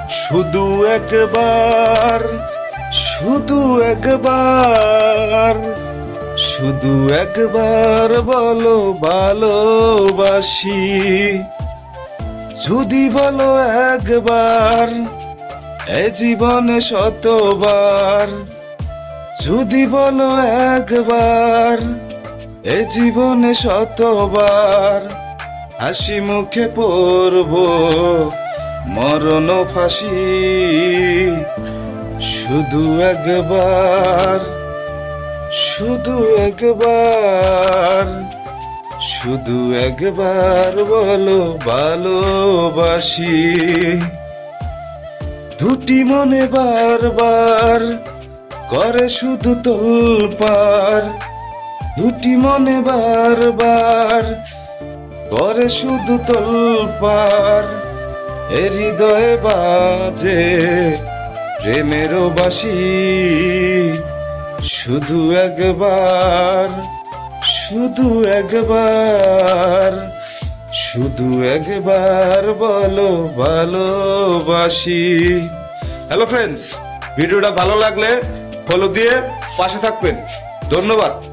শুধু একবার, শুধু একবার, শুধু একবার বলো ভালোবাসি। যদি বলো একবার, এ জীবনে শতবার। যদি বলো একবার, এ জীবনে শতবার। হাসি মুখে পড়ব মরণ ফাঁসি। শুধু একবার, শুধু একবার, শুধু একবার বলো ভালোবাসি। দুটি মনে বারবার করে শুধু তোলপাড়। দুটি মনে বারবার করে শুধু তোলপাড়। এ হৃদয়ে বাজে প্রেমেরও বাঁশি। শুধু একবার, শুধু একবার, শুধু একবার বলো ভালোবাসি। হ্যালো ফ্রেন্ডস, ভিডিওটা ভালো লাগলে ফলো দিয়ে পাশে থাকবেন। ধন্যবাদ।